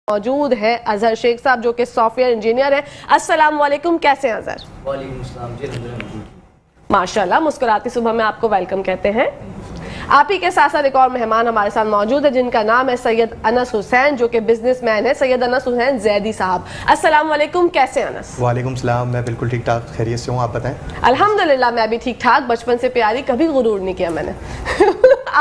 موجود ہے اظہر شیخ صاحب جو کہ سافٹ ویئر انجینئر ہیں. السلام علیکم, کیسے ہیں اظہر؟ وعلیکم السلام جی, ماشاءاللہ. مسکراتی صبح میں آپ کو ویلکم کہتے ہیں. آپ ہی کے ساتھ ساتھ ایک اور مہمان ہمارے ساتھ موجود ہے جن کا نام ہے سید انس حسین جو کہ بزنس مین ہے, سید انس حسین زیدی صاحب. السلام علیکم, کیسے ہیں انس؟ وعلیکم السلام, میں بالکل ٹھیک ٹھاک خیریت سے ہوں, آپ بتائیں؟ الحمدللہ میں بھی ٹھیک ٹھاک, بچپن سے پیاری, کبھی غرور نہیں کیا میں نے.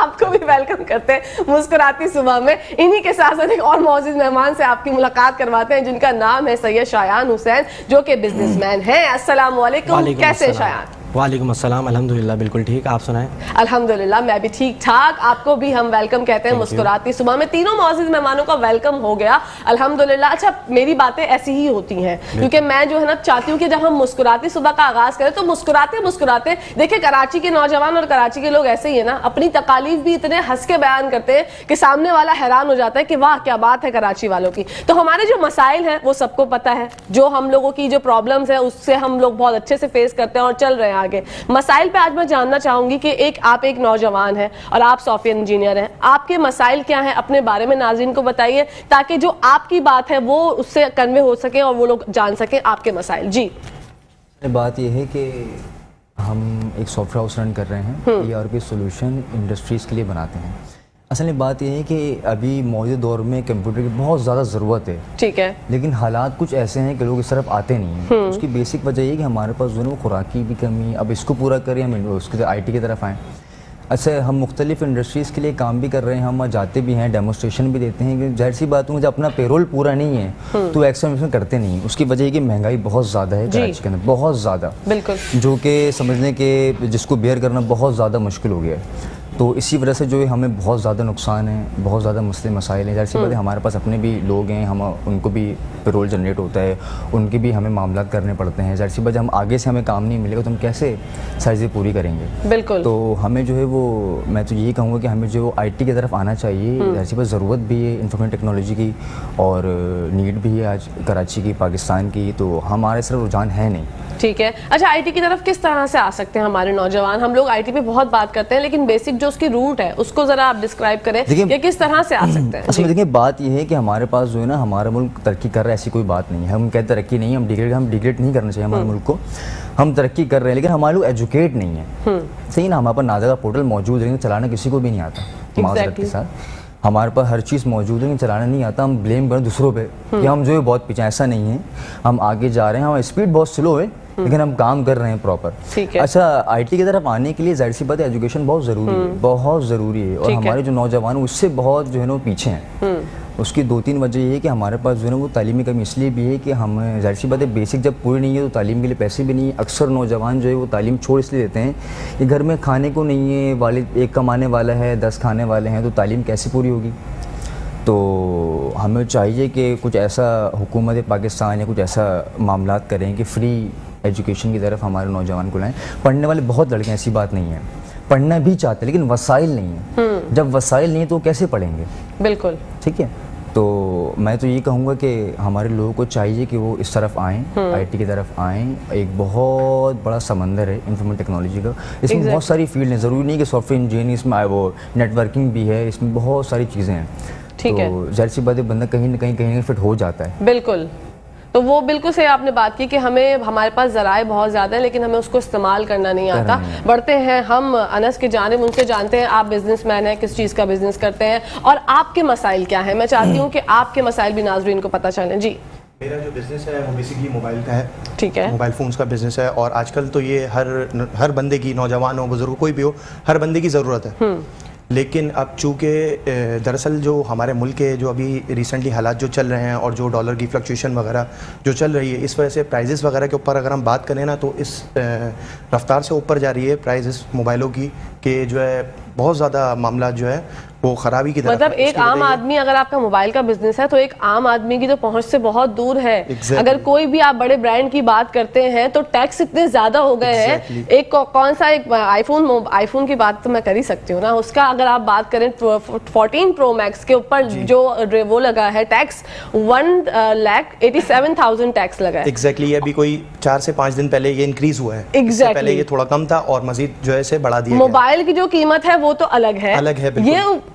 آپ کو بھی ویلکم کرتے ہیں مسکراتی صبح میں. انہی کے ساتھ ساتھ ایک اور معزز مہمان سے آپ کی ملاقات کرواتے ہیں جن کا نام ہے سید شایان حسین جو کہ بزنس مین ہیں. السلام علیکم, کیسے ہیں شایان؟ وعلیکم السلام, الحمدللہ بالکل ٹھیک, آپ سنائیں؟ الحمدللہ میں بھی ٹھیک ٹھاک. آپ کو بھی ہم ویلکم کہتے ہیں مسکراتی صبح میں. تینوں معزز مہمانوں کا ویلکم ہو گیا الحمدللہ. اچھا, میری باتیں ایسی ہی ہوتی ہیں کیونکہ میں جو ہے نا چاہتی ہوں کہ جب ہم مسکراتی صبح کا آغاز کریں تو مسکراتے مسکراتے. دیکھیں کراچی کے نوجوان اور کراچی کے لوگ ایسے ہی ہیں نا, اپنی تکالیف بھی اتنے ہنس کے بیان کرتے ہیں کہ سامنے والا حیران ہو جاتا ہے کہ واہ کیا بات ہے کراچی والوں کی. تو ہمارے جو مسائل ہیں وہ سب کو پتہ ہے, جو ہم لوگوں کی جو پرابلمز ہیں اس سے ہم لوگ بہت اچھے سے فیس کرتے ہیں اور چل رہے ہیں آگے. مسائل پہ آج میں جاننا چاہوں گی کہ آپ ایک نوجوان ہیں اور آپ سافٹ ویئر انجینئر ہیں, آپ کے مسائل کیا ہیں, اپنے بارے میں ناظرین کو بتائیے تاکہ جو آپ کی بات ہے وہ اس سے کنوے ہو سکے اور وہ لوگ جان سکیں آپ کے مسائل. جی, بات یہ ہے کہ ہم ایک سافٹ ویئر ہاؤس رن کر رہے ہیں, ERP سولوشن انڈسٹریز کے لیے بناتے ہیں. اصل میں بات یہ ہے کہ ابھی موجودہ دور میں کمپیوٹر کی بہت زیادہ ضرورت ہے, ٹھیک ہے, لیکن حالات کچھ ایسے ہیں کہ لوگ اس طرف آتے نہیں ہیں. اس کی بیسک وجہ یہ کہ ہمارے پاس جو ہے وہ خوراکی بھی کمی. اب اس کو پورا کریں, ہم اس کے IT کی طرف آئیں. اچھا, ہم مختلف انڈسٹریز کے لیے کام بھی کر رہے ہیں, ہم جاتے بھی ہیں, ڈیمونسٹریشن بھی دیتے ہیں. کہ ظاہر سی بات ہے جب اپنا پیرول پورا نہیں ہے تو ایکسٹرا کرتے نہیں. اس کی وجہ یہ کہ مہنگائی بہت زیادہ ہے کراچی کے اندر, بہت زیادہ, بالکل, جو کہ سمجھنے کہ جس کو بیئر کرنا بہت زیادہ مشکل ہو گیا ہے. تو اسی وجہ سے جو ہے ہمیں بہت زیادہ نقصان ہے, بہت زیادہ مسئلے مسائل ہیں. ظاہر سی بات ہے ہمارے پاس اپنے بھی لوگ ہیں, ہم ان کو بھی پیرول جنریٹ ہوتا ہے, ان کے بھی ہمیں معاملات کرنے پڑتے ہیں. ظاہر سی بات ہے ہم آگے سے ہمیں کام نہیں ملے گا تو ہم کیسے سائزیں پوری کریں گے؟ بالکل. تو ہمیں جو ہے وہ, میں تو یہی کہوں گا کہ ہمیں جو IT کی طرف آنا چاہیے. ظاہر سی بات ضرورت بھی ہے انفارمیشن ٹیکنالوجی کی اور نیڈ بھی ہے آج کراچی کی, پاکستان کی, تو ہمارے صرف رجحان ہے نہیں. ٹھیک ہے. اچھا, IT کی طرف کس طرح سے آ سکتے ہیں ہمارے نوجوان؟ ہم لوگ IT پہ بہت بات کرتے ہیں لیکن بیسک جو اس کی روٹ ہے اس کو ذرا آپ ڈسکرائب کریں کہ کس طرح سے آ سکتے ہیں. اصل میں دیکھیں بات یہ ہے کہ ہمارے پاس جو ہے نا ہمارا ملک ترقی کر رہا ہے, ایسی کوئی بات نہیں ہے. ہم کہتے ترقی نہیں, ہم ڈیگریڈ نہیں کرنا چاہیے ہمارے ملک کو. ہم ترقی کر رہے ہیں لیکن ہمارے لوگ ایجوکیٹ نہیں ہیں. صحیح نا, ہمارے پاس ناظرہ پورٹل موجود ہے, چلانا کسی کو بھی نہیں آتا. معذرت کے ساتھ ہمارے پاس ہر چیز موجود ہے لیکن چلانا نہیں آتا. ہم بلیم کریں دوسروں پہ کہ ہم جو ہے بہت پیچھے, ایسا نہیں ہے. ہم آگے جا رہے ہیں, ہماری اسپیڈ بہت سلو ہے لیکن ہم کام کر رہے ہیں پراپر. اچھا, IT کی طرف آنے کے لیے ظاہر سی بات ہے ایجوکیشن بہت ضروری ہے, بہت ضروری ہے. اور ہمارے جو نوجوان ہیں اس سے بہت جو ہے نا وہ پیچھے ہیں. اس کی 2-3 وجہ یہ ہے کہ ہمارے پاس جو ہے نا وہ تعلیمی کمی اس لیے بھی ہے کہ ہم ظاہر سی بات ہے بیسک جب پوری نہیں ہے تو تعلیم کے لیے پیسے بھی نہیں ہیں. اکثر نوجوان جو ہے وہ تعلیم چھوڑ اس لیے دیتے ہیں کہ گھر میں کھانے کو نہیں ہے, والد ایک کمانے والا ہے, 10 کھانے والے ہیں, تو تعلیم کیسے پوری ہوگی؟ تو ہمیں چاہیے کہ کچھ ایسا حکومت پاکستان یا کچھ ایسا معاملات کریں کہ فری ایجوکیشن کی طرف ہمارے نوجوان کو لائیں. پڑھنے والے بہت لڑکے ہیں, ایسی بات نہیں ہے, پڑھنا بھی چاہتے ہیں لیکن وسائل نہیں ہیں. جب وسائل نہیں ہیں تو کیسے پڑھیں گے؟ بالکل, ٹھیک ہے. تو میں تو یہ کہوں گا کہ ہمارے لوگوں کو چاہیے کہ وہ اس طرف آئیں, IT کی طرف آئیں. ایک بہت بڑا سمندر ہے انفارمیشن ٹیکنالوجی کا, اس میں بہت ساری فیلڈ ہیں. ضروری نہیں کہ سافٹ ویئر انجینئرنگ, اس میں وہ نیٹ ورکنگ بھی ہے, اس میں بہت ساری چیزیں ہیں. ٹھیک ہے, ظاہر سی بات ہے بندہ کہیں نہ کہیں فٹ ہو جاتا ہے. بالکل. تو وہ بالکل سے آپ نے بات کی کہ ہمارے پاس ذرائع بہت زیادہ ہیں لیکن ہمیں اس کو استعمال کرنا نہیں آتا. بڑھتے ہیں ہم انس کی جانب, ان سے جانتے ہیں آپ بزنس مین ہیں, کس چیز کا بزنس کرتے ہیں اور آپ کے مسائل کیا ہیں. میں چاہتی ہوں کہ آپ کے مسائل بھی ناظرین کو پتہ چلیں. جی, میرا جو بزنس ہے وہ بیسکلی موبائل کا ہے. ٹھیک ہے, موبائل فونز کا بزنس ہے. اور آج کل تو یہ ہر بندے کی, نوجوان ہو بزرگ کوئی بھی ہو, ہر بندے کی ضرورت ہے. لیکن اب چونکہ دراصل جو ہمارے ملک کے جو ابھی ریسنٹلی حالات جو چل رہے ہیں اور جو ڈالر کی فلکچویشن وغیرہ جو چل رہی ہے, اس وجہ سے پرائزز وغیرہ کے اوپر اگر ہم بات کریں نا تو اس رفتار سے اوپر جا رہی ہے پرائزز موبائلوں کی کہ جو ہے بہت زیادہ معاملات جو ہے وہ خرابی کی طرف. مطلب ایک عام آدمی, اگر آپ کا موبائل کا بزنس ہے تو ایک عام آدمی کی تو پہنچ سے بہت دور ہے. اگر کوئی بھی آپ بڑے برانڈ کی بات کرتے ہیں تو ٹیکس اتنے زیادہ ہو گئے ہیں. ایک کون سا ایک آئی فون کی بات تو میں کر ہی سکتی ہوں نا, اس کا اگر آپ بات کریں 14 Pro Max کے اوپر جو وہ لگا ہے ٹیکس 1,87,000 ٹیکس لگا ہے. ایگزیکٹلی, ابھی کوئی 4 سے 5 دن پہلے یہ انکریز ہوا ہے. اس سے پہلے یہ تھوڑا کم تھا اور مزید جو ہے اسے بڑھا دیا. موبائل کی جو قیمت ہے وہ تو الگ ہے, الگ ہے. یہ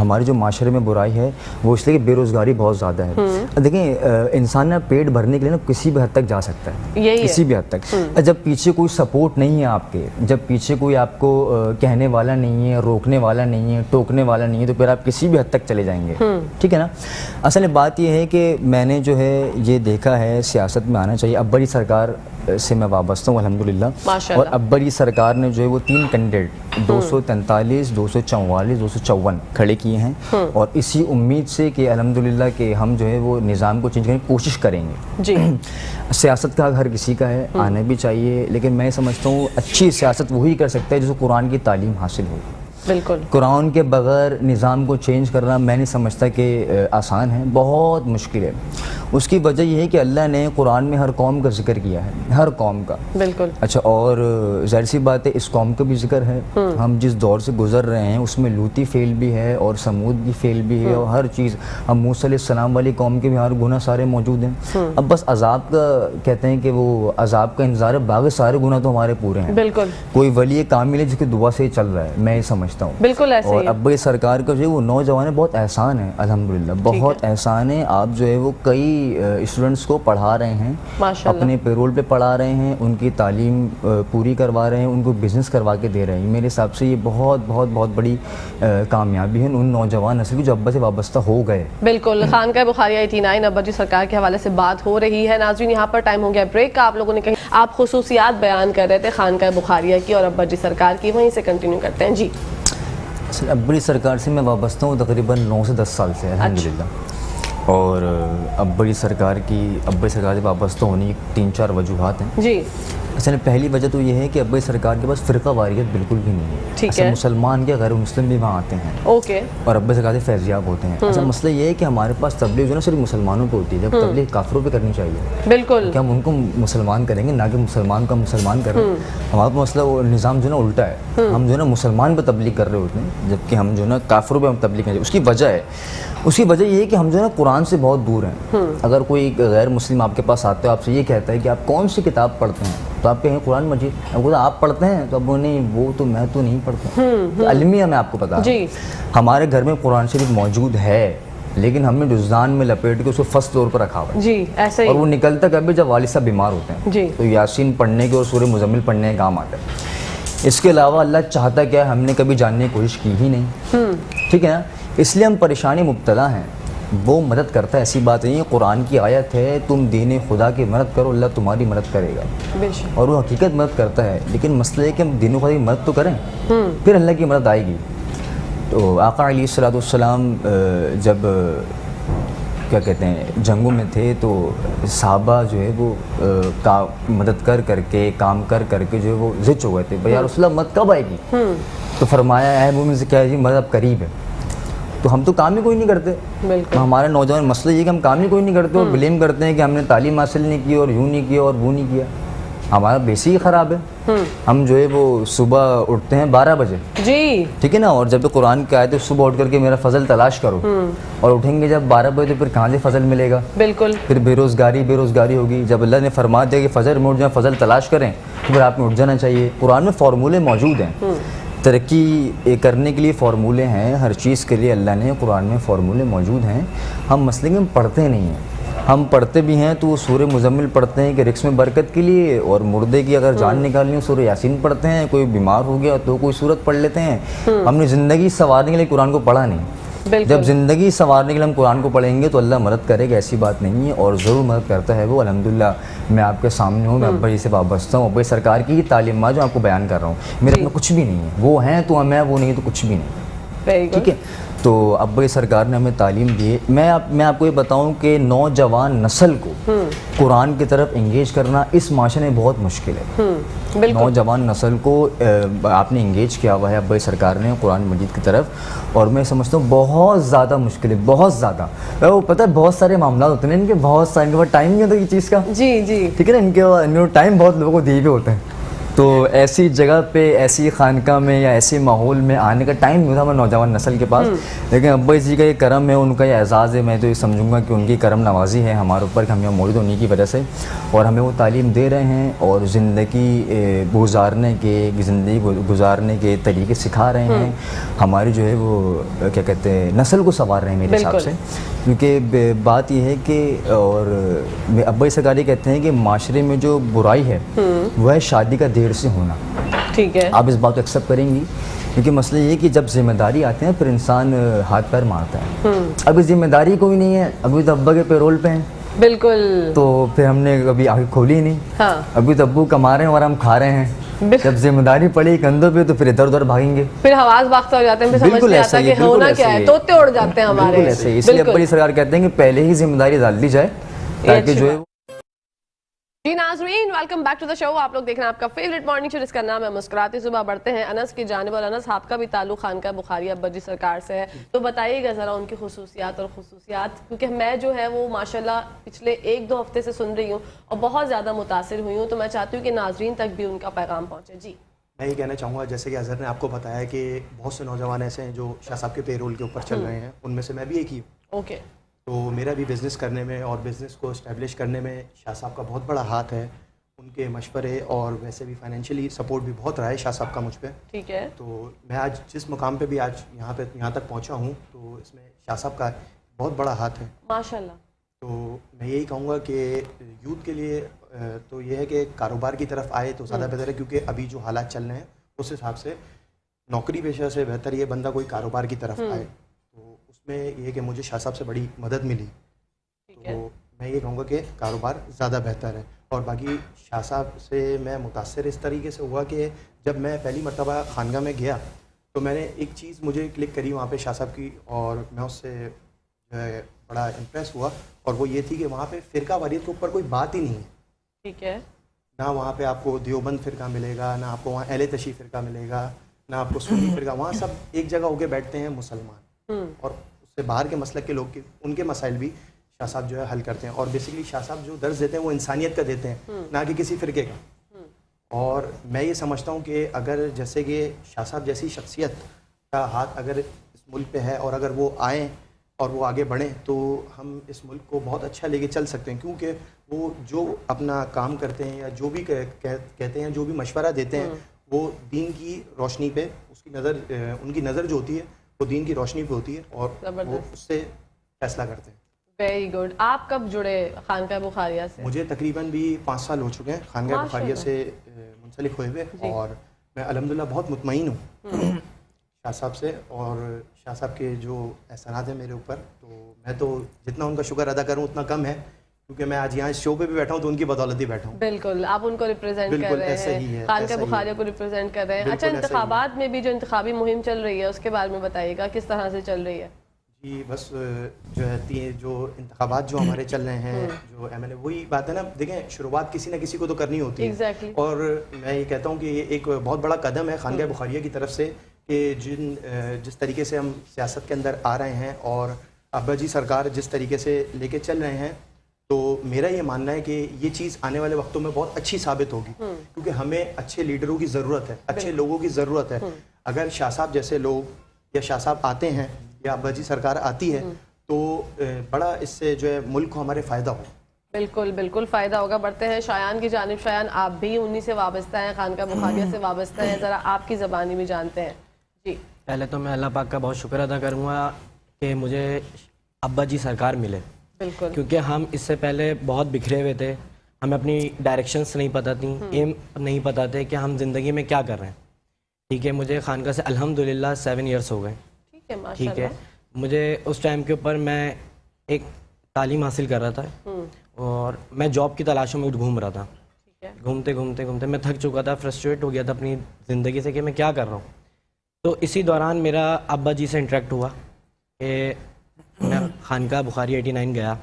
ہمارے جو معاشرے میں برائی ہے وہ اس لیے کہ بے روزگاری بہت زیادہ ہے. دیکھیں انسان نا پیٹ بھرنے کے لیے نا کسی بھی حد تک جا سکتا ہے, کسی بھی حد تک. جب پیچھے کوئی سپورٹ نہیں ہے آپ کے, جب پیچھے کوئی آپ کو کہنے والا نہیں ہے, روکنے والا نہیں ہے, ٹوکنے والا نہیں ہے, تو پھر آپ کسی بھی حد تک چلے جائیں گے. ٹھیک ہے نا. اصل بات یہ ہے کہ میں نے جو ہے یہ دیکھا ہے سیاست میں آنا چاہیے. ابا جی سرکار سے میں وابستہ ہوں الحمدللہ, اور ابا جی سرکار نے جو ہے وہ 3 کینڈیڈیٹ 243, 244, 254 کھڑے کیے ہیں, اور اسی امید سے کہ الحمدللہ کہ ہم جو ہے وہ نظام کو چینج کرنے کی کوشش کریں گے. جی سیاست کا ہر کسی کا ہے, آنا بھی چاہیے, لیکن میں سمجھتا ہوں اچھی سیاست وہی کر سکتا ہے جس کو قرآن کی تعلیم حاصل ہو. بالکل. قرآن کے بغیر نظام کو چینج کرنا میں نہیں سمجھتا کہ آسان ہے, بہت مشکل ہے. اس کی وجہ یہ ہے کہ اللہ نے قرآن میں ہر قوم کا ذکر کیا ہے, ہر قوم کا. بالکل. اچھا, اور ظاہر سی بات ہے اس قوم کا بھی ذکر ہے. ہم جس دور سے گزر رہے ہیں اس میں لوطی فعل بھی ہے اور سمود کی فعل بھی ہے, اور ہر چیز. ہم موسیٰ علیہ السلام والی قوم کے بھی ہر گناہ سارے موجود ہیں. اب بس عذاب کا کہتے ہیں کہ وہ عذاب کا انتظار ہے, باقی سارے گناہ تو ہمارے پورے ہیں. بالکل. کوئی ولی کامل ہے جس کی دعا سے ہی چل رہا ہے, میں یہ سمجھتا ہوں. بالکل ایسے اور ہی. ابا سرکار کا جو ہے وہ نوجوان ہے, بہت احسان ہے الحمدللہ, بہت احسان ہے. آپ جو ہے وہ کئی اسٹوڈنٹس کو پڑھا رہے ہیں, اپنے پیرول پہ پڑھا رہے ہیں, ان کی تعلیم پوری کروا رہے ہیں, ان کو بزنس کروا کے دے رہے ہیں. میرے حساب سے یہ بہت بہت بہت بڑی کامیابی ہے ان نوجوان نسل کی جو ابا سے وابستہ ہو گئے. بالکل. خانقاہ بخاریہ 89 ابا جی سرکار کے حوالے سے بات ہو رہی ہے. ناظرین یہاں پر ٹائم ہو گیا بریک کا. آپ لوگوں نے کہیں آپ خصوصیات بیان کر رہے تھے خانقاہ بخاریہ کی اور ابا جی سرکار کی, وہیں سے کنٹینیو کرتے ہیں. جی ابا جی سرکار سے میں وابستہ ہوں تقریباً 9 سے 10 سال سے الحمدللہ. اور ابا جی سرکار سے وابستہ ہونے کی 3-4 وجوہات ہیں. جی. اصل پہلی وجہ تو یہ ہے کہ ابا جی سرکار کے پاس فرقہ واریت بالکل بھی نہیں ہے. ٹھیک اصل ہے. مسلمان کے غیر مسلم بھی وہاں آتے ہیں. اوکے. اور ابا جی سرکار سے فیضیاب ہوتے ہیں. اصل مسئلہ یہ ہے کہ ہمارے پاس تبلیغ جو ہے نا صرف مسلمانوں پہ ہوتی ہے, جب تبلیغ کافروں پہ کرنی چاہیے. بالکل. کہ ہم ان کو مسلمان کریں گے, نہ کہ مسلمان کا مسلمان کریں. ہمارا مسئلہ وہ نظام جو ہے نا الٹا ہے, ہم جو ہے نا مسلمان پہ تبلیغ کر رہے ہوتے ہیں جبکہ ہم جو ہے نا کافروں پہ ہم تبلیغ کریں. اس کی وجہ یہ ہے کہ ہم جو ہے نا قرآن سے بہت دور ہیں. اگر کوئی غیر مسلم آپ کے پاس آتے ہو, آپ سے یہ کہتا ہے کہ آپ کون سی کتاب پڑھتے ہیں, تو آپ کہیں قرآن مجید. اب آپ پڑھتے ہیں تو اب نہیں, وہ تو میں تو نہیں پڑھتا. المیہ میں آپ کو پتا ہے ہمارے گھر میں قرآن شریف موجود ہے, لیکن ہم نے جزدان میں لپیٹ کے اس کو فرسٹ طور پر رکھا ہوا ہے. جی ایسے ہی. اور وہ نکلتا کبھی جب والد صاحب بیمار ہوتے ہیں. جی. تو یاسین پڑھنے کے اور سورہ مزمل پڑھنے کے کام آتا ہے. اس کے علاوہ اللہ چاہتا کیا ہم نے کبھی جاننے کی کوشش کی ہی نہیں. ٹھیک ہے نا. اس لیے ہم پریشانی مبتلا ہیں. وہ مدد کرتا ہے, ایسی بات نہیں ہے. قرآن کی آیت ہے تم دین خدا کی مدد کرو, اللہ تمہاری مدد کرے گا. اور وہ حقیقت مدد کرتا ہے, لیکن مسئلہ ہے کہ ہم دین خدا کی مدد تو کریں, پھر اللہ کی مدد آئے گی. تو آقا علیہ الصلوۃ والسلام جب کیا کہتے ہیں جنگوں میں تھے تو صحابہ جو ہے وہ مدد کر کے کام کر کے جو ہے وہ زچ ہو گئے تھے, بھائی یا رسول اللہ مدد کب آئے گی؟ تو فرمایا اے مومن سے کیا ہے جی مدد اب قریب ہے. تو ہم تو کام ہی کوئی نہیں کرتے. ہمارے نوجوان مسئلہ یہ کہ ہم کام ہی کوئی نہیں کرتے اور بلیم کرتے ہیں کہ ہم نے تعلیم حاصل نہیں کی اور یوں نہیں کیا اور وہ نہیں کیا. ہمارا بیسک ہی خراب ہے. ہم جو ہے وہ صبح اٹھتے ہیں 12 بجے. جی ٹھیک ہے نا, اور جب قرآن کی آیت ہے صبح اٹھ کر کے میرا فضل تلاش کرو, اور اٹھیں گے جب 12 بجے تو پھر کہاں سے فضل ملے گا؟ بالکل. پھر بے روزگاری ہوگی. جب اللہ نے فرما دیا کہ فجر میں اٹھ جائیں, فضل تلاش کریں, تو پھر آپ نے اٹھ جانا چاہیے. قرآن میں فارمولے موجود ہیں, ترقی کرنے کے لیے فارمولے ہیں, ہر چیز کے لیے اللہ نے قرآن میں فارمولے موجود ہیں. ہم مسئلے میں پڑھتے نہیں ہیں. ہم پڑھتے بھی ہیں تو وہ سورہ مزمل پڑھتے ہیں کہ رزق میں برکت کے لیے, اور مردے کی اگر جان نکالنی ہو سورہ یاسین پڑھتے ہیں, کوئی بیمار ہو گیا تو کوئی سورت پڑھ لیتے ہیں. ہم نے زندگی سنوارنے کے لیے قرآن کو پڑھا نہیں. جب زندگی سنوارنے کے لیے ہم قرآن کو پڑھیں گے تو اللہ مدد کرے گا, ایسی بات نہیں ہے, اور ضرور مدد کرتا ہے وہ. الحمدللہ میں آپ کے سامنے ہوں, میں ابا جی سے وابستہ ہوں. ابا جی سرکار کی تعلیمات جو آپ کو بیان کر رہا ہوں, میرے اپنا کچھ بھی نہیں ہے. وہ ہیں تو ہم ہیں, وہ نہیں تو کچھ بھی نہیں. ٹھیک ہے. تو ابا جی سرکار نے ہمیں تعلیم دی ہے. میں آپ کو یہ بتاؤں کہ نوجوان نسل کو قرآن کی طرف انگیج کرنا اس معاشرے میں بہت مشکل ہے. نوجوان نسل کو آپ نے انگیج کیا ہوا ہے ابا جی سرکار نے قرآن مجید کی طرف, اور میں سمجھتا ہوں بہت زیادہ مشکل ہے, بہت زیادہ. وہ پتہ ہے بہت سارے معاملات ہوتے ہیں ان کے, بہت سارے ان کے پاس ٹائم نہیں ہوتا یہ چیز کا. جی جی ٹھیک ہے نا, ان کے ٹائم بہت لوگوں کو دیے ہوئے ہوتے ہیں. تو ایسی جگہ پہ ایسی خانقاہ میں یا ایسے ماحول میں آنے کا ٹائم نہیں تھا ہمارے نوجوان نسل کے پاس. لیکن ابا جی کا یہ کرم ہے, ان کا یہ اعزاز ہے, میں تو یہ سمجھوں گا کہ ان کی کرم نوازی ہے ہمارے اوپر کہ ہم یہاں موجود ہونے کی وجہ سے, اور ہمیں وہ تعلیم دے رہے ہیں اور زندگی گزارنے کے طریقے سکھا رہے ہیں. ہماری جو ہے وہ کیا کہتے ہیں نسل کو سنوار رہے ہیں میرے حساب سے. کیونکہ بات یہ ہے کہ اور ابا جی سرکار یہ کہتے ہیں کہ معاشرے میں جو برائی ہے وہ ہے شادی کا دیر سے ہونا. ٹھیک ہے, آپ اس بات کو ایکسیپٹ کریں گی, کیونکہ مسئلہ یہ ہے کہ جب ذمہ داری آتے ہیں پھر انسان ہاتھ پیر مارتا ہے. ابھی ذمہ داری کوئی نہیں ہے, ابھی تو ابا کے پیرول پہ ہیں. بالکل. تو پھر ہم نے کبھی آگے کھولی ہی نہیں. ابھی تو ابو کما رہے ہیں اور ہم کھا رہے ہیں. جب ذمہ داری پڑی کندھوں پہ تو پھر ادھر ادھر بھاگیں گے, پھر حواس باختہ ہو جاتے ہیں, پھر سمجھ نہیں آتا کہ ہونا کیا ہے, طوطے اڑ جاتے ہیں ہمارے. بالکل ایسے ہی, اس لیے ابا جی سرکار کہتے ہیں کہ پہلے ہی ذمہ داری ڈال دی جائے تاکہ جو ہے. جی ناظرین, ویلکم بیک ٹو دا شو. آپ لوگ دیکھ رہے ہیں آپ کا فیوریٹ مارننگ شو جس کا نام ہے مسکراتی صبح. بڑھتے ہیں انس کی جانب, اور انس آپ کا بھی تعلق خانقاہ بخاریہ ابا جی سرکار سے ہے, تو بتائیے گا ذرا ان کی خصوصیات, کیونکہ میں جو ہے وہ ماشاءاللہ پچھلے 1-2 ہفتے سے سن رہی ہوں اور بہت زیادہ متاثر ہوئی ہوں, تو میں چاہتی ہوں کہ ناظرین تک بھی ان کا پیغام پہنچے. جی میں یہ کہنا چاہوں گا, جیسے کہ اظہر نے آپ کو بتایا کہ بہت سے نوجوان ایسے ہیں جو شاہ صاحب کے پیرول کے اوپر چل رہے ہیں, ان میں سے میں بھی ایک ہی ہوں. اوکے. تو میرا بھی بزنس کرنے میں اور بزنس کو اسٹیبلش کرنے میں شاہ صاحب کا بہت بڑا ہاتھ ہے. ان کے مشورے اور ویسے بھی فائنینشلی سپورٹ بھی بہت رہا ہے شاہ صاحب کا مجھ پہ. ٹھیک ہے. تو میں آج جس مقام پہ بھی آج یہاں تک پہنچا ہوں تو اس میں شاہ صاحب کا بہت بڑا ہاتھ ہے ماشاءاللہ. تو میں یہی کہوں گا کہ یوتھ کے لیے تو یہ ہے کہ کاروبار کی طرف آئے تو زیادہ بہتر ہے, کیونکہ ابھی جو حالات چل رہے ہیں اس حساب سے نوکری پیشہ سے بہتر یہ بندہ کوئی کاروبار کی طرف آئے. تو اس میں یہ ہے کہ مجھے شاہ صاحب سے بڑی مدد ملی, تو میں یہ کہوں گا کہ کاروبار زیادہ بہتر ہے. اور باقی شاہ صاحب سے میں متاثر اس طریقے سے ہوا کہ جب میں پہلی مرتبہ خانقاہ میں گیا تو میں نے ایک چیز مجھے کلک کری وہاں پہ شاہ صاحب کی, اور میں اس سے جو ہے بڑا امپریس ہوا, اور وہ یہ تھی کہ وہاں پہ فرقہ واریت کے اوپر کوئی بات ہی نہیں ہے. ٹھیک ہے. نہ وہاں پہ آپ کو دیوبند فرقہ ملے گا, نہ آپ کو وہاں اہل تشیع فرقہ ملے گا, نہ آپ کو سنی فرقہ. وہاں سب ایک جگہ ہو کے بیٹھتے ہیں مسلمان, اور اس سے باہر کے مسلک کے لوگ ان کے مسائل بھی شاہ صاحب جو ہے حل کرتے ہیں. اور بیسیکلی شاہ صاحب جو درس دیتے ہیں وہ انسانیت کا دیتے ہیں, نہ کہ کسی فرقے کا. اور میں یہ سمجھتا ہوں کہ اگر جیسے کہ شاہ صاحب جیسی شخصیت کا ہاتھ اگر اس ملک پہ ہے, اور اگر وہ آئیں اور وہ آگے بڑھیں, تو ہم اس ملک کو بہت اچھا لے کے چل سکتے ہیں. کیونکہ وہ جو اپنا کام کرتے ہیں یا جو بھی کہتے ہیں, جو بھی مشورہ دیتے ہیں, وہ دین کی روشنی پہ اس کی نظر, ان کی نظر جو ہوتی ہے وہ دین کی روشنی پہ ہوتی ہے, اور وہ اس سے فیصلہ کرتے ہیں. Very good. آپ کب جڑے خانقاہ بخاریہ سے؟ مجھے تقریباً بھی 5 سال ہو چکے ہیں خانقاہ بخاریہ سے منسلک ہوئے ہوئے, اور میں الحمدللہ بہت مطمئن ہوں شاہ صاحب سے, اور شاہ صاحب کے جو احسانات ہیں میرے اوپر, تو میں تو جتنا ان کا شکر ادا کروں اتنا کم ہے, کیونکہ میں آج یہاں اس شو پہ بھی بیٹھا ہوں تو ان کی بدولت ہی بیٹھا ہوں. بالکل, آپ ان کو ریپرزینٹ کر رہے ہیں, خانقاہ بخاریہ کو ریپرزینٹ کر رہے ہیں. اچھا, انتخابات میں بھی جو انتخابی مہم چل رہی ہے اس کے بارے میں بتائیے گا, کس طرح سے چل رہی ہے؟ جی بس جو ہے جو انتخابات جو ہمارے چل رہے ہیں, جو MLA, وہی بات ہے نا, دیکھیں شروعات کسی نہ کسی کو تو کرنی ہوتی ہے. اور میں یہ کہتا ہوں کہ یہ ایک بہت بڑا قدم ہے خانقاہ بخاریہ کی طرف سے کہ جس طریقے سے ہم سیاست کے اندر آ رہے ہیں اور ابا جی سرکار جس طریقے سے لے کے چل رہے ہیں, تو میرا یہ ماننا ہے کہ یہ چیز آنے والے وقتوں میں بہت اچھی ثابت ہوگی, کیونکہ ہمیں اچھے لیڈروں کی ضرورت ہے, اچھے لوگوں کی ضرورت ہے. اگر شاہ صاحب جیسے لوگ یا شاہ صاحب آتے ہیں یا ابا جی سرکار آتی ہے تو بڑا اس سے جو ہے ملک کو ہمارے فائدہ ہو. بالکل بالکل فائدہ ہوگا. بڑھتے ہیں شایان کی جانب. شایان, آپ بھی انہی سے وابستہ ہیں, خانقاہ بخاریہ سے وابستہ ہیں, ذرا آپ کی زبانی بھی جانتے ہیں. جی پہلے تو میں اللہ پاک کا بہت شکر ادا کروں گا کہ مجھے ابا جی سرکار ملے. بالکل, کیونکہ ہم اس سے پہلے بہت بکھرے ہوئے تھے, ہمیں اپنی ڈائریکشنس نہیں پتہ تھیں, ایم نہیں پتہ تھے کہ ہم زندگی میں کیا کر رہے ہیں. ٹھیک ہے, مجھے خانقاہ سے الحمدللہ 7 ایئرس ہو گئے. ٹھیک ہے, ٹھیک ہے. مجھے اس ٹائم کے اوپر میں ایک تعلیم حاصل کر رہا تھا اور میں جاب کی تلاشوں میں گھوم رہا تھا. گھومتے گھومتے گھومتے میں تھک چکا تھا, فرسٹریٹ ہو گیا تھا اپنی زندگی سے کہ میں کیا کر رہا ہوں. تو اسی دوران میرا ابا جی سے انٹریکٹ ہوا کہ میں خانقاہ بخاریہ 89 گیا,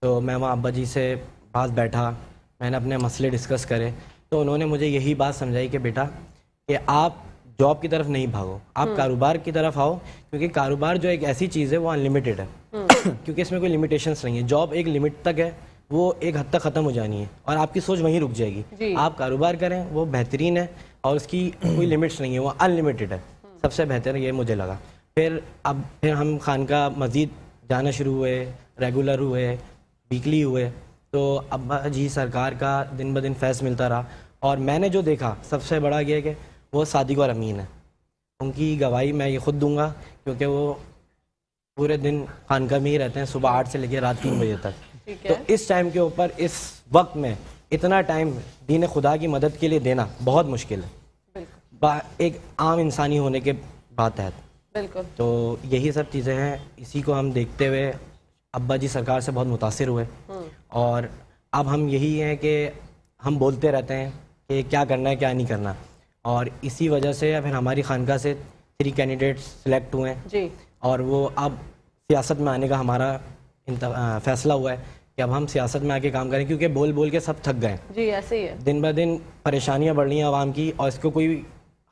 تو میں وہاں ابا جی سے پاس بیٹھا, میں نے اپنے مسئلے ڈسکس کرے, تو انہوں نے مجھے یہی بات سمجھائی کہ بیٹا کہ آپ جاب کی طرف نہیں بھاگو, آپ کاروبار کی طرف آؤ, کیونکہ کاروبار جو ایک ایسی چیز ہے وہ انلمیٹیڈ ہے, کیونکہ اس میں کوئی لمیٹیشنس نہیں ہے. جاب ایک لمٹ تک ہے, وہ ایک حد تک ختم ہو جانی ہے اور آپ کی سوچ وہیں رک جائے گی. آپ کاروبار کریں وہ بہترین ہے اور اس کی کوئی لمٹس نہیں ہے, وہ ان لمیٹڈ ہے. سب سے بہتر یہ مجھے لگا. پھر ہم خانقاہ مزید جانا شروع ہوئے, ریگولر ہوئے, ویکلی ہوئے, تو ابا جی سرکار کا دن بدن فیض ملتا رہا. اور میں نے جو دیکھا سب سے بڑا یہ کہ وہ صادق اور امین ہے. ان کی گواہی میں یہ خود دوں گا کیونکہ وہ پورے دن خانقاہ میں ہی رہتے ہیں, صبح 8 سے لے کے رات 3 بجے تک. تو اس ٹائم کے اوپر اس وقت میں اتنا ٹائم دین خدا کی مدد کے لیے دینا بہت مشکل ہے, ایک عام انسانی ہونے کے بات ہے. بالکل. تو یہی سب چیزیں ہیں, اسی کو ہم دیکھتے ہوئے ابا جی سرکار سے بہت متاثر ہوئے. اور اب ہم یہی ہیں کہ ہم بولتے رہتے ہیں کہ کیا کرنا ہے کیا نہیں کرنا, اور اسی وجہ سے پھر ہماری خانقاہ سے 3 کینڈیڈیٹس سلیکٹ ہوئے ہیں جی, اور وہ اب سیاست میں آنے کا ہمارا فیصلہ ہوا ہے کہ اب ہم سیاست میں آ کے کام کریں, کیونکہ بول بول کے سب تھک گئے. جی ایسے ہی ہے, دن بہ دن پریشانیاں بڑھ رہی ہیں عوام کی اور اس کو کوئی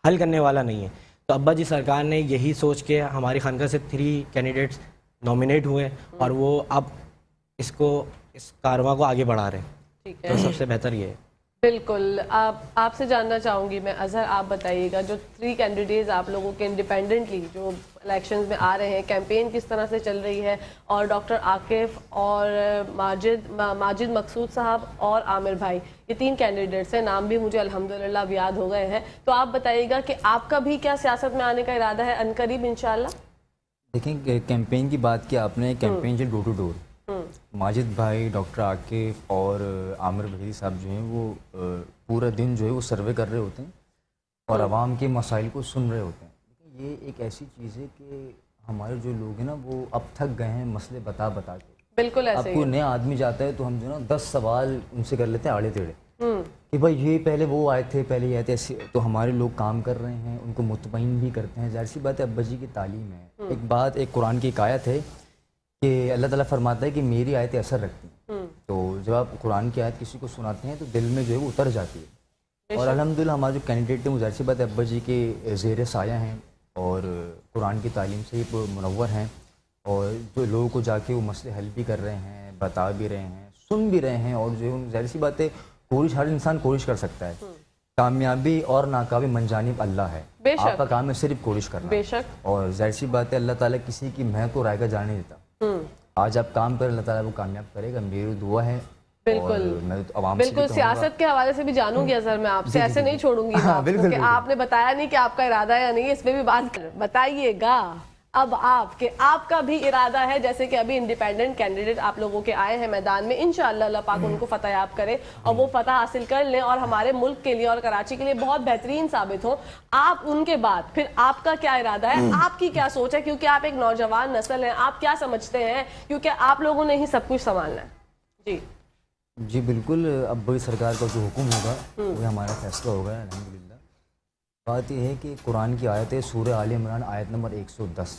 حل کرنے والا نہیں ہے. تو ابا جی سرکار نے یہی سوچ کے ہماری خانقاہ سے 3 کینڈیڈیٹس نامینیٹ ہوئے اور وہ اب اس کارواں کو آگے بڑھا رہے ہیں. ٹھیک ہے, تو سب سے بہتر یہ ہے. بالکل. آپ سے جاننا چاہوں گی میں, اظہر آپ بتائیے گا جو 3 کینڈیڈیٹس آپ لوگوں کے انڈیپینڈنٹلی جو الیکشنز میں آ رہے ہیں, کیمپین کس طرح سے چل رہی ہے, اور ڈاکٹر عاقف اور ماجد مقصود صاحب اور عامر بھائی, یہ 3 کینڈیڈیٹس ہیں, نام بھی مجھے الحمدللہ اب یاد ہو گئے ہیں. تو آپ بتائیے گا کہ آپ کا بھی کیا سیاست میں آنے کا ارادہ ہے عنقریب انشاءاللہ؟ دیکھیں کیمپین کی بات کی آپ نے, کیمپین جو ڈور ٹو ڈور, ماجد بھائی, ڈاکٹر عاقف اور عامر بھائی صاحب جو ہیں وہ پورا دن جو ہے وہ سروے کر رہے ہوتے ہیں اور عوام کے مسائل کو سن رہے ہوتے ہیں. یہ ایک ایسی چیز ہے کہ ہمارے جو لوگ ہیں نا وہ اب تھک گئے ہیں مسئلے بتا کے. بالکل ایسے اب کوئی نیا آدمی جاتا ہے تو ہم جو نا 10 سوال ان سے کر لیتے ہیں آڑے تیڑے کہ بھائی یہ پہلے وہ آئے تھے, پہلے یہ آئے تھے, ایسے. تو ہمارے لوگ کام کر رہے ہیں, ان کو مطمئن بھی کرتے ہیں. ظاہر سی بات ہے ابا جی کی تعلیم ہے. ایک قرآن کی ایک آیت ہے کہ اللہ تعالیٰ فرماتا ہے کہ میری آیتیں اثر رکھتی ہیں. تو جب آپ قرآن کی آیت کسی کو سناتے ہیں تو دل میں جو ہے وہ اتر جاتی ہے. اور الحمدللہ ہمارے جو کینڈیڈیٹ ہیں وہ ظاہر سی بات ہے ابا جی کے زیر سایہ ہیں اور قرآن کی تعلیم سے ہی منور ہیں, اور جو لوگوں کو جا کے وہ مسئلے حل بھی کر رہے ہیں, بتا بھی رہے ہیں, سن بھی رہے ہیں. اور جو ظاہر سی بات ہے کوشش ہر انسان کوشش کر سکتا ہے, کامیابی اور ناکامی منجانب اللہ ہے. آپ کا کام ہے صرف کوشش کرنا. بے شک. اور ظاہر سی بات ہے اللہ تعالیٰ کسی کی محنت کو رائے گا جانے دیتا. آج آپ کام کریں اللہ تعالیٰ وہ کامیاب کرے گا, میری دعا ہے. بالکل. سیاست کے حوالے سے بھی جانوں گی اظہر میں آپ سے, ایسے نہیں چھوڑوں گی کیونکہ آپ نے بتایا نہیں کہ آپ کا ارادہ ہے یا نہیں, اس پہ بھی بات بتائیے گا اب آپ کا بھی ارادہ ہے. جیسے کہ ابھی انڈیپینڈنٹ کینڈیڈیٹ آپ لوگوں کے آئے ہیں میدان میں, انشاءاللہ اللہ پاک ان کو فتح یاب کرے اور وہ فتح حاصل کر لیں اور ہمارے ملک کے لیے اور کراچی کے لیے بہت بہترین ثابت ہوں. آپ ان کے بعد پھر آپ کا کیا ارادہ ہے, آپ کی کیا سوچ ہے, کیونکہ آپ ایک نوجوان نسل ہیں, آپ کیا سمجھتے ہیں, کیونکہ آپ لوگوں نے ہی سب کچھ سنبھالنا ہے. جی بالکل. اب سرکار کا جو حکم ہوگا وہ ہمارا فیصلہ ہوگا الحمدللہ. بات یہ ہے کہ قرآن کی آیت ہے سورہ آل عمران آیت نمبر 110,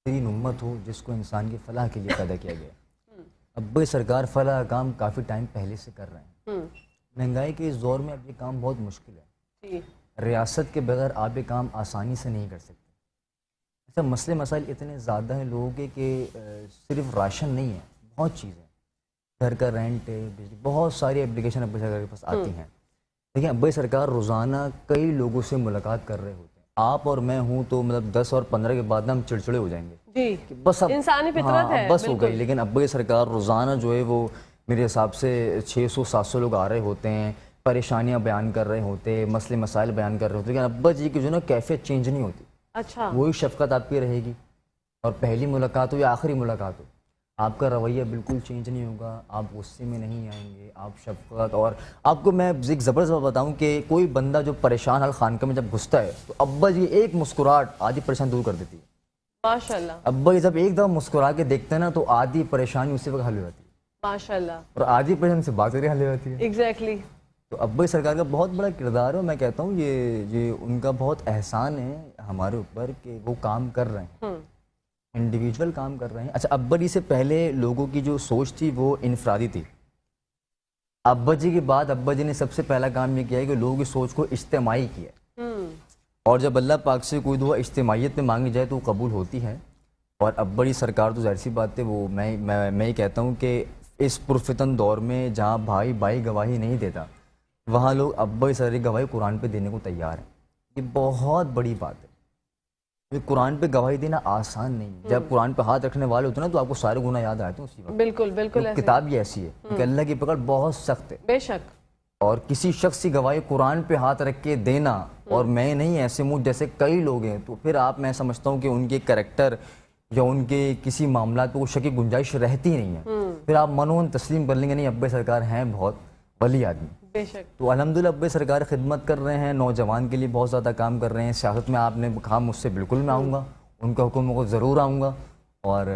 تین امت ہو جس کو انسان کی فلاح کے لیے پیدا کیا گیا. اب سرکار فلاح کام کافی ٹائم پہلے سے کر رہے ہیں. مہنگائی کے اس دور میں اب یہ کام بہت مشکل ہے. ریاست کے بغیر آپ یہ کام آسانی سے نہیں کر سکتے. اچھا مسئلے مسائل اتنے زیادہ ہیں لوگوں کے کہ صرف راشن نہیں ہے, بہت چیزیں, گھر کا رینٹ ہے, بجلی, بہت ساری اپلیکیشن اب سرکار کے پاس آتی ہیں. دیکھیں اب سرکار روزانہ کئی لوگوں سے ملاقات کر رہے ہوتے ہیں. آپ اور میں ہوں تو مطلب 10 اور 15 کے بعد ہم چڑچڑے ہو جائیں گے جی, بس اب انسانی فطرت ہے, بس ہو گئی. لیکن اب سرکار روزانہ جو ہے وہ میرے حساب سے 600-700 لوگ آ رہے ہوتے ہیں, پریشانیاں بیان کر رہے ہوتے ہیں, مسئلے مسائل بیان کر رہے ہوتے ہیں. لیکن ابا جی کی جو نا کیفیت چینج نہیں ہوتی. اچھا, وہی شفقت آپ کی رہے گی, اور پہلی ملاقات ہو یا آخری ملاقات ہو آپ کا رویہ بالکل چینج نہیں ہوگا. آپ غصے میں نہیں آئیں گے, آپ شفقت. اور آپ کو میں ایک زبردست بتاؤں کہ کوئی بندہ جو پریشان حال خانقاہ میں جب گھستا ہے تو ابا جی ایک مسکراہٹ آدھی پریشانی دور کر دیتی ہے. ماشاءاللہ. ابا جی جب ایک دفعہ مسکرا کے دیکھتے ہیں نا تو آدھی پریشانی اسی وقت حل ہو جاتی ہے. ماشاءاللہ. اور آدھی پریشانی سے بات کرے حل ہو جاتی ہے. ایگزیکٹلی. تو ابا سرکار کا بہت بڑا کردار ہے. میں کہتا ہوں یہ ان کا بہت احسان ہے ہمارے اوپر کہ وہ کام کر رہے ہیں, انڈیویجول کام کر رہے ہیں. اچھا ابا جی سے پہلے لوگوں کی جو سوچ تھی وہ انفرادی تھی. ابا جی کے بعد ابا جی نے سب سے پہلا کام یہ کیا ہے کہ لوگوں کی سوچ کو اجتماعی کیا. اور جب اللہ پاک سے کوئی دعا اجتماعیت میں مانگی جائے تو وہ قبول ہوتی ہے. اور ابا جی سرکار تو ظاہر سی بات ہے وہ میں یہ کہتا ہوں کہ اس پرفتن دور میں جہاں بھائی بھائی گواہی نہیں دیتا وہاں لوگ ابا ساری گواہی قرآن پہ دینے کو تیار ہیں. یہ بہت بڑی بات ہے. قرآن پہ گواہی دینا آسان نہیں ہے. جب قرآن پہ ہاتھ رکھنے والے ہوتے ہیں نا تو آپ کو سارے گناہ یاد آتے ہیں اسی وقت. بالکل بالکل کتاب یہ ایسی ہے کہ اللہ کی پکڑ بہت سخت ہے. بے شک. اور کسی شخص کی گواہی قرآن پہ ہاتھ رکھ کے دینا اور میں نہیں ایسے منہ جیسے کئی لوگ ہیں تو پھر آپ میں سمجھتا ہوں کہ ان کے کریکٹر یا ان کے کسی معاملات پہ وہ شک کی گنجائش رہتی نہیں ہے. پھر آپ منون تسلیم کر لیں گے نہیں ابے سرکار ہیں بہت ولی آدمی. بے شک. تو الحمدللہ ابے سرکار خدمت کر رہے ہیں, نوجوان کے لیے بہت زیادہ کام کر رہے ہیں. سیاست میں آپ نے کہا مجھ سے بالکل میں آؤں گا, ان کے حکم کو ضرور آؤں گا اور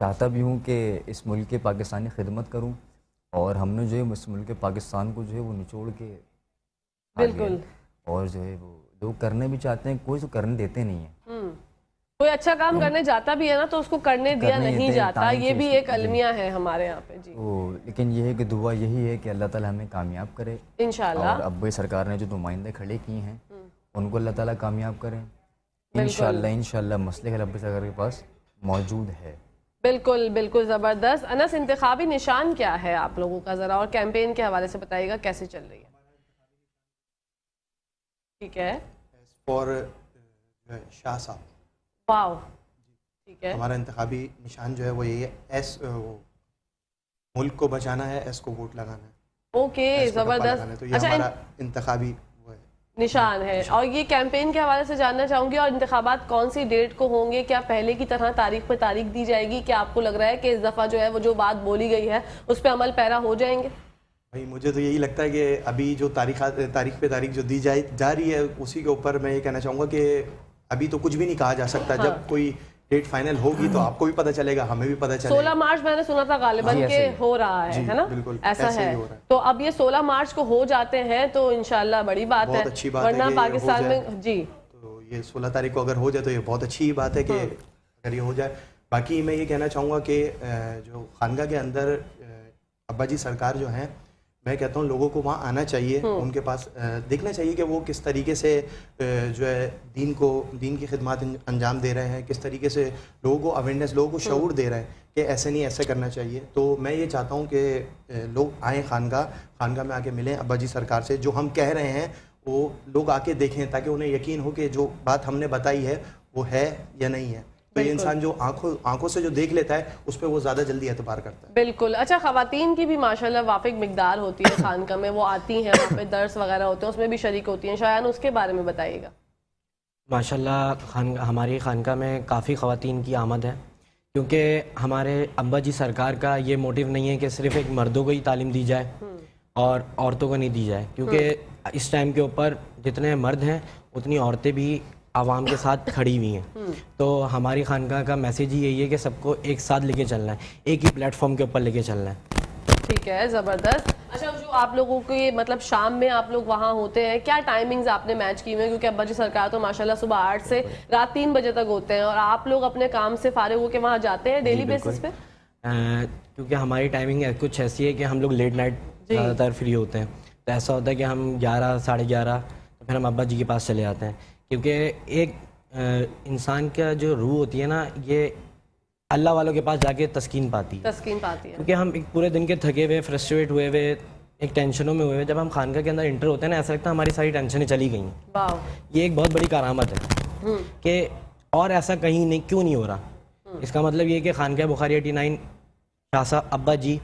چاہتا بھی ہوں کہ اس ملک کے پاکستانی خدمت کروں اور ہم نے جو ہے اس ملک پاکستان کو جو ہے وہ نچوڑ کے بالکل اور جو ہے وہ لوگ کرنے بھی چاہتے ہیں, کوئی تو کرنے دیتے نہیں ہیں. کوئی اچھا کام کرنے جاتا بھی ہے نا تو اس کو کرنے دیا نہیں جاتا. یہ بھی ایک المیہ ہے ہمارے یہاں پہ. جی لیکن یہ ہے کہ دعا یہی ہے کہ اللہ تعالیٰ ہمیں کامیاب کرے انشاءاللہ. اور ابے سرکار نے جو نمائندے کھڑے کیے ہیں ان کو اللہ تعالیٰ کامیاب کرے انشاءاللہ. مسئلہ ابے سرکار کے پاس موجود ہے. بالکل بالکل زبردست. انس, انتخابی نشان کیا ہے آپ لوگوں کا, ذرا اور کیمپین کے حوالے سے بتائیے گا کیسے چل رہی ہے. ٹھیک ہے. اور شاہ صاحب واو, ٹھیک ہے. ہمارا انتخابی نشان جو ہے وہ یہی ہے, ایس ملک کو بچانا ہے, ایس کو ووٹ لگانا ہے. اوکے زبردست. تو یہ ہمارا انتخابی نشان ہے. اور یہ کیمپین کے حوالے سے جاننا چاہوں گی, اور انتخابات کون سی ڈیٹ کو ہوں گے؟ کیا پہلے کی طرح تاریخ پہ تاریخ دی جائے گی؟ کیا آپ کو لگ رہا ہے کہ اس دفعہ جو ہے وہ جو بات بولی گئی ہے اس پہ عمل پیرا ہو جائیں گے؟ بھائی مجھے تو یہی لگتا ہے کہ ابھی جو تاریخ پہ تاریخ جو دی جا رہی ہے اسی کے اوپر میں یہ کہنا چاہوں گا کہ ابھی تو کچھ بھی نہیں کہا جا سکتا. جب کوئی ڈیٹ فائنل ہوگی تو آپ کو بھی پتہ چلے گا, ہمیں بھی پتہ چلے گا. 16 مارچ میں نے سنا تھا غالباً کہ ہو رہا ہے نا, ایسا ہے. تو اب یہ 16 مارچ کو ہو جاتے ہیں تو انشاءاللہ بڑی بات ہے. ورنہ پاکستان میں جی تو یہ 16 تاریخ کو اگر ہو جائے تو یہ بہت اچھی بات ہے کہ اگر یہ ہو جائے. باقی میں یہ کہنا چاہوں گا کہ جو خانقاہ کے اندر ابا جی سرکار جو ہیں, میں کہتا ہوں لوگوں کو وہاں آنا چاہیے, ان کے پاس دیکھنا چاہیے کہ وہ کس طریقے سے جو ہے دین کی خدمات انجام دے رہے ہیں, کس طریقے سے لوگوں کو اویئرنیس, لوگوں کو شعور دے رہے ہیں کہ ایسے نہیں ایسے کرنا چاہیے. تو میں یہ چاہتا ہوں کہ لوگ آئیں خانقاہ میں آ کے ملیں ابا جی سرکار سے. جو ہم کہہ رہے ہیں وہ لوگ آ کے دیکھیں تاکہ انہیں یقین ہو کہ جو بات ہم نے بتائی ہے وہ ہے یا نہیں ہے. تو یہ انسان جو آنکھوں سے جو دیکھ لیتا ہے اس پہ وہ زیادہ جلدی اعتبار کرتا ہے. بالکل. اچھا, خواتین کی بھی ماشاءاللہ وافق مقدار ہوتی ہے خانقاہ میں, وہ آتی ہیں وہاں پہ درس وغیرہ ہوتے ہیں, اس میں بھی شریک ہوتی ہیں. شایان, اس کے بارے میں بتائیے گا. ماشاءاللہ ہماری خانقاہ میں کافی خواتین کی آمد ہے, کیونکہ ہمارے ابا جی سرکار کا یہ موٹیو نہیں ہے کہ صرف ایک مردوں کو ہی تعلیم دی جائے اور عورتوں کو نہیں دی جائے, کیونکہ اس ٹائم کے اوپر جتنے مرد ہیں اتنی عورتیں بھی عوام کے ساتھ کھڑی ہوئی ہیں. تو ہماری خانقاہ کا میسیج ہی یہی ہے کہ سب کو ایک ساتھ لے کے چلنا ہے, ایک ہی پلیٹ فارم کے اوپر لے کے چلنا ہے. ٹھیک ہے, زبردست. اچھا, جو آپ لوگوں کے مطلب شام میں آپ لوگ وہاں ہوتے ہیں, کیا ٹائمنگز آپ نے میچ کی ہوئے ہیں؟ کیونکہ ابا جی سرکار تو ماشاءاللہ صبح 8 سے رات 3 بجے تک ہوتے ہیں, اور آپ لوگ اپنے کام سے فارغ ہو کے وہاں جاتے ہیں ڈیلی بیسس پہ؟ کیونکہ ہماری ٹائمنگ کچھ ایسی ہے کہ ہم لوگ لیٹ نائٹ زیادہ تر فری ہوتے ہیں, تو ایسا ہوتا ہے کہ ہم 11 ساڑھے 11 تو پھر ہم ابا جی کے پاس چلے جاتے ہیں. کیونکہ ایک انسان کا جو روح ہوتی ہے نا, یہ اللہ والوں کے پاس جا کے تسکین پاتی ہے. کیونکہ ہم ایک پورے دن کے تھکے ہوئے, فرسٹریٹ ہوئے ہوئے, ایک ٹینشنوں میں ہوئے ہوئے, جب ہم خانقاہ کے اندر انٹر ہوتے ہیں نا, ایسا لگتا ہے ہماری ساری ٹینشنیں چلی گئی ہیں. یہ ایک بہت بڑی کرامت ہے کہ اور ایسا کہیں نہیں, کیوں نہیں ہو رہا. اس کا مطلب یہ کہ خانقاہ بخاری 89 شاہ صاحب ابا جی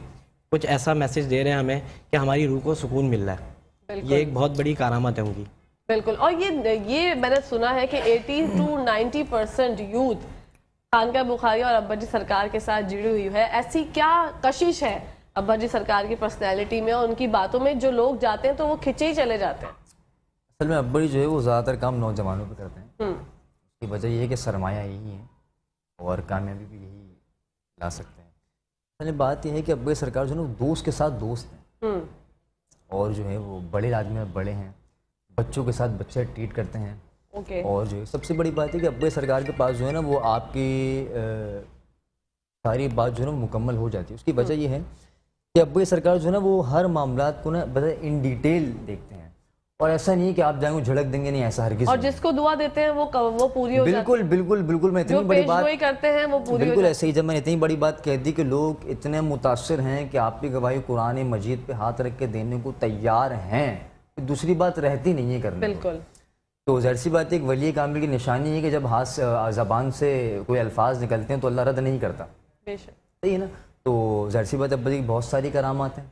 کچھ ایسا میسج دے رہے ہیں ہمیں کہ ہماری روح کو سکون مل رہا ہے. یہ ایک بہت بڑی کرامت ہے ان کی. بالکل. اور یہ میں نے سنا ہے کہ 80 to 90% یوتھ خانقاہ بخاری اور ابا جی سرکار کے ساتھ جڑی ہوئی ہے. ایسی کیا کشش ہے ابا جی سرکار کی پرسنالٹی میں اور ان کی باتوں میں, جو لوگ جاتے ہیں تو وہ کھچے ہی چلے جاتے ہیں؟ اصل میں ابا جی جو ہے وہ زیادہ تر کام نوجوانوں پہ کرتے ہیں. اس کی وجہ یہ ہے کہ سرمایہ یہی ہے اور کامیابی بھی یہی لا سکتے ہیں. اصل بات یہ ہے کہ ابا جی سرکار جو ہے نا دوست کے ساتھ دوست ہیں, اور جو ہے وہ بڑے آدمی میں بڑے ہیں, بچوں کے ساتھ بچے ٹریٹ کرتے ہیں. اور جو سب سے بڑی بات ہے کہ ابا سرکار کے پاس جو ہے نا وہ آپ کی ساری بات جو ہے نا مکمل ہو جاتی ہے. اس کی وجہ یہ ہے کہ ابا سرکار جو ہے نا وہ ہر معاملات کو نا ان ڈیٹیل دیکھتے ہیں, اور ایسا نہیں ہے کہ آپ جائیں گے جھڑک دیں گے، نہیں ایسا ہرگز اور نہیں۔ جس کو دعا دیتے ہیں وہ پوری ہو جاتی ہے، بالکل بالکل بالکل، میں اتنی جو بڑی بات پیشگوئی کرتے ہیں وہ پوری ہو بالکل جاتی ایسے ہی، جب میں نے اتنی بڑی بات کہہ دی کہ لوگ اتنے متاثر ہیں کہ آپ کی گواہی قرآن مجید پہ ہاتھ رکھ کے دینے کو تیار ہیں، دوسری بات رہتی نہیں ہے کرنے کو۔ بالکل تو ظاہر سی بات ہے، ایک ولی کامل کی نشانی ہے کہ جب ہاتھ سے زبان سے کوئی الفاظ نکلتے ہیں تو اللہ رد نہیں کرتا، بے شک۔ صحیح ہے نا؟ تو ظاہر سی بات ہے ابا جی کی بہت ساری کرامات ہیں،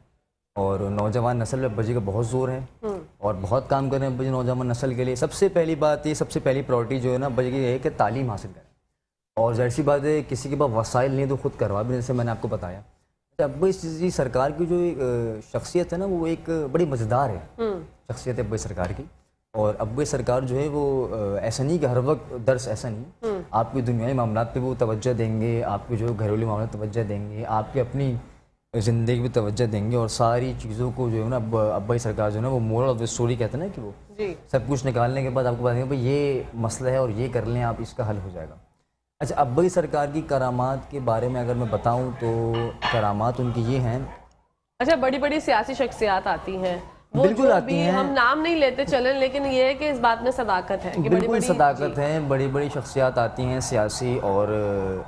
اور نوجوان نسل میں ابا جی کا بہت زور ہے، اور بہت کام کر رہے ہیں ابا جی نوجوان نسل کے لیے۔ سب سے پہلی بات یہ، سب سے پہلی پرائورٹی جو ہے نا ابا جی کی یہ ہے کہ تعلیم حاصل کریں، اور ظاہر سی بات ہے کسی کے پاس وسائل نہیں تو خود کروا بھی، جیسے میں نے آپ کو بتایا۔ ابا جی سرکار کی جو شخصیت ہے نا وہ ایک بڑی مزیدار ہے شخصیت ابا جی سرکار کی، اور ابا جی سرکار جو ہے وہ ایسا نہیں کہ ہر وقت درس، ایسا نہیں، آپ کی دنیائی معاملات پہ وہ توجہ دیں گے، آپ کے جو گھریلو معاملات توجہ دیں گے، آپ کی اپنی زندگی بھی توجہ دیں گے، اور ساری چیزوں کو جو ہے نا ابا جی سرکار جو ہے نا وہ مورل آف دا اسٹوری کہتے ہیں نا کہ وہ جی سب کچھ نکالنے کے بعد آپ کو بتائیں گے بھائی یہ مسئلہ ہے اور یہ کر لیں آپ، اس کا حل ہو جائے گا۔ اچھا، ابا جی سرکار کی کرامات کے بارے میں اگر میں بتاؤں تو کرامات ان کی یہ ہیں۔ اچھا، بڑی بڑی سیاسی شخصیات آتی ہیں، وہ بالکل جو آتی بھی ہیں، ہم نام نہیں لیتے چلیں، لیکن یہ ہے کہ اس بات میں صداقت ہے کہ بڑی بالکل بڑی صداقت ہے، بڑی بڑی شخصیات آتی ہیں سیاسی، اور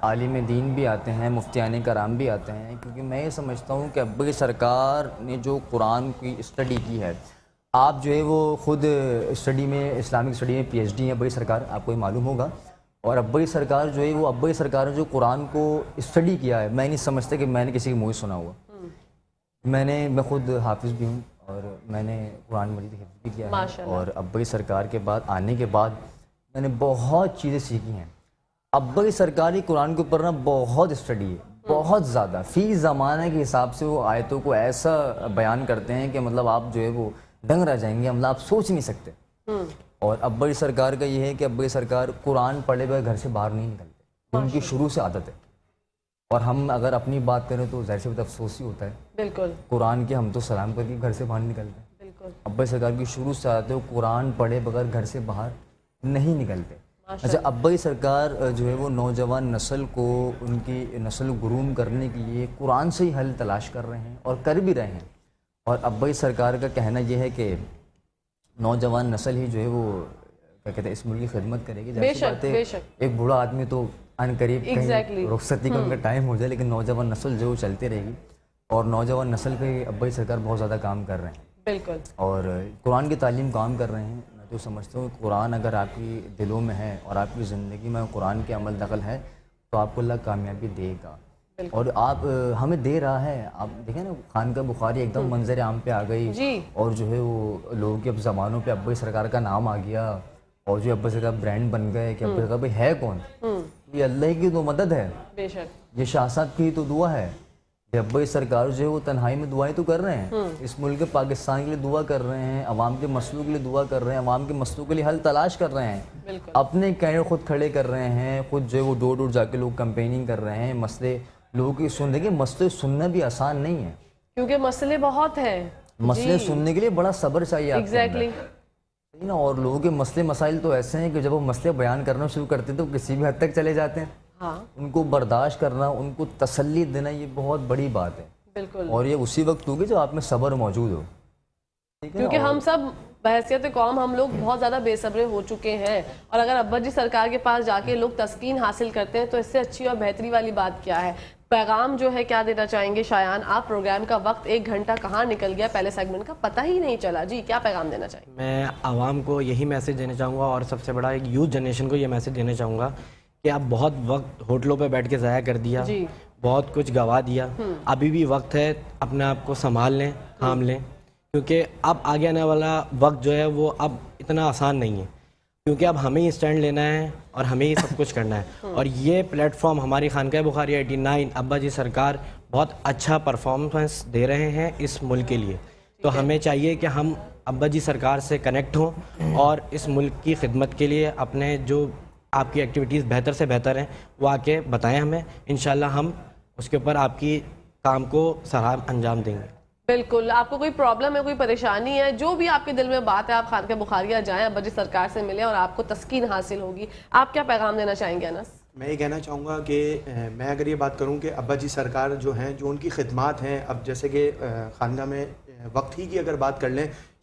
عالم دین بھی آتے ہیں، مفتیان کرام بھی آتے ہیں، کیونکہ میں یہ سمجھتا ہوں کہ ابا جی سرکار نے جو قرآن کی اسٹڈی کی ہے، آپ جو ہے وہ خود اسٹڈی میں، اسلامک اسٹڈی میں پی ایچ ڈی ہیں ابا جی سرکار، آپ کو یہ معلوم ہوگا، اور ابا جی سرکار جو ہے وہ ابا جی سرکار نے جو قرآن کو اسٹڈی کیا ہے، میں نہیں سمجھتا کہ میں نے کسی کے منہ سے سنا ہوا، میں خود حافظ بھی ہوں، اور میں نے قرآن مجید حفظ بھی کیا ہے، اور ابا جی سرکار کے بعد آنے کے بعد میں نے بہت چیزیں سیکھی ہیں۔ ابا جی سرکار کی قرآن کے اوپر نا بہت اسٹڈی ہے، بہت زیادہ، فی زمانہ کے حساب سے وہ آیتوں کو ایسا بیان کرتے ہیں کہ مطلب آپ جو ہے وہ دنگ رہ جائیں گے، مطلب آپ سوچ نہیں سکتے۔ اور ابا جی سرکار کا یہ ہے کہ ابا جی سرکار قرآن پڑھے بغیر گھر سے باہر نہیں نکلتے، ان کی شروع سے عادت ہے، اور ہم اگر اپنی بات کریں تو ظاہر سی بات افسوس ہی ہوتا ہے، بالکل قرآن کے ہم تو سلام کر کے گھر سے باہر نکلتے ہیں، بالکل ابا جی سرکار کی شروع سے عادت ہے وہ قرآن پڑھے بغیر گھر سے باہر نہیں نکلتے۔ اچھا، ابا جی سرکار جو ہے وہ نوجوان نسل کو ان کی نسل گروم کرنے کے لیے قرآن سے ہی حل تلاش کر رہے ہیں اور کر بھی رہے ہیں، اور ابا جی سرکار کا کہنا یہ ہے کہ نوجوان نسل ہی جو ہے وہ کیا کہتے ہیں اس ملک کی خدمت کرے گی۔ بے شک بے شک، ایک بوڑھا آدمی تو ان قریب Exactly. رخصتی کا ان کا ٹائم ہو جائے، لیکن نوجوان نسل جو چلتے رہے گی، اور نوجوان نسل پہ ابا جی سرکار بہت زیادہ کام کر رہے ہیں، بالکل، اور قرآن کی تعلیم کام کر رہے ہیں۔ میں تو سمجھتا ہوں کہ قرآن اگر آپ کی دلوں میں ہے اور آپ کی زندگی میں قرآن کے عمل دخل ہے تو آپ کو اللہ کامیابی دے گا، اور آپ ہمیں دے رہا ہے۔ آپ دیکھیں نا خانقاہ بخاری ایک دم منظر عام پہ آ گئی، جی، اور جو ہے وہ لوگوں کے اب زبانوں پہ ابا جی سرکار کا نام آ گیا، اور جو ابا جی سرکار برانڈ بن گئے کہ ابا جی سرکار بھائی ہے کون، یہ اللہ کی تو مدد ہے، بے شک، یہ شاہ صاحب کی تو دعا ہے، یہ ابا جی سرکار جو ہے وہ تنہائی میں دعائیں تو کر رہے ہیں، اس ملک پاکستان کے لیے دعا کر رہے ہیں، عوام کے مسئلوں کے لیے دعا کر رہے ہیں، عوام کے مسئلوں کے لیے حل تلاش کر رہے ہیں، بالکل، اپنے کینڈیڈیٹ خود کھڑے کر رہے ہیں، خود جو ہے وہ ڈور ڈور جا کے لوگ کمپیننگ کر رہے ہیں، مسئلے لوگوں کی سننے کے، مسئلے سننا بھی آسان نہیں ہے، کیونکہ مسئلے بہت ہیں، مسئلے سننے کے لیے بڑا صبر چاہیے آپ کے اندر، ایگزیکٹلی، نا، اور لوگوں کے مسئلے مسائل تو ایسے ہیں کہ جب وہ مسئلے بیان کرنا شروع کرتے ہیں تو کسی بھی حد تک چلے جاتے ہیں، ہاں ان کو برداشت کرنا، ان کو تسلی دینا، یہ بہت بڑی بات ہے، بالکل، اور یہ اسی وقت ہوگی جب آپ میں صبر موجود ہو، ٹھیک ہے نا؟ کیونکہ ہم سب بحیثیت قوم ہم لوگ بہت زیادہ بے صبرے ہو چکے ہیں، اور اگر ابا جی سرکار کے پاس جا کے لوگ تسکین حاصل کرتے ہیں تو اس سے اچھی اور بہتری والی بات کیا ہے۔ پیغام جو ہے کیا دینا چاہیں گے شایان آپ؟ پروگرام کا وقت 1 گھنٹہ کہاں نکل گیا، پہلے سیگمنٹ کا پتہ ہی نہیں چلا، جی کیا پیغام دینا چاہیں گے؟ میں عوام کو یہی میسج دینا چاہوں گا، اور سب سے بڑا ایک یوتھ جنریشن کو یہ میسج دینا چاہوں گا کہ آپ بہت وقت ہوٹلوں پہ بیٹھ کے ضائع کر دیا، جی، بہت کچھ گوا دیا، ابھی بھی وقت ہے، اپنے آپ کو سنبھال لیں، تھام لیں، کیونکہ اب آگے آنے والا وقت جو ہے وہ اب اتنا آسان نہیں ہے، کیونکہ اب ہمیں ہی اسٹینڈ لینا ہے اور ہمیں ہی سب کچھ کرنا ہے، اور یہ پلیٹ فارم ہماری خانقاہ بخاری 89 ابا جی سرکار بہت اچھا پرفارمنس دے رہے ہیں اس ملک کے لیے، تو ہمیں چاہیے کہ ہم ابا جی سرکار سے کنیکٹ ہوں اور اس ملک کی خدمت کے لیے اپنے جو آپ کی ایکٹیویٹیز بہتر سے بہتر ہیں وہ آ کے بتائیں ہمیں، انشاءاللہ ہم اس کے اوپر آپ کی کام کو سراہ انجام دیں گے۔ بالکل، آپ کو کوئی پرابلم ہے، کوئی پریشانی ہے، جو بھی آپ کے دل میں بات ہے، آپ خانقاہ بخاریہ جائیں، ابا جی سرکار سے ملیں اور آپ کو تسکین حاصل ہوگی۔ آپ کیا پیغام دینا چاہیں گے انس؟ میں یہ کہنا چاہوں گا کہ میں اگر یہ بات کروں کہ ابا جی سرکار جو ہیں، جو ان کی خدمات ہیں، اب جیسے کہ خانقاہ میں وقت ہی کی اگر بات کر لیں،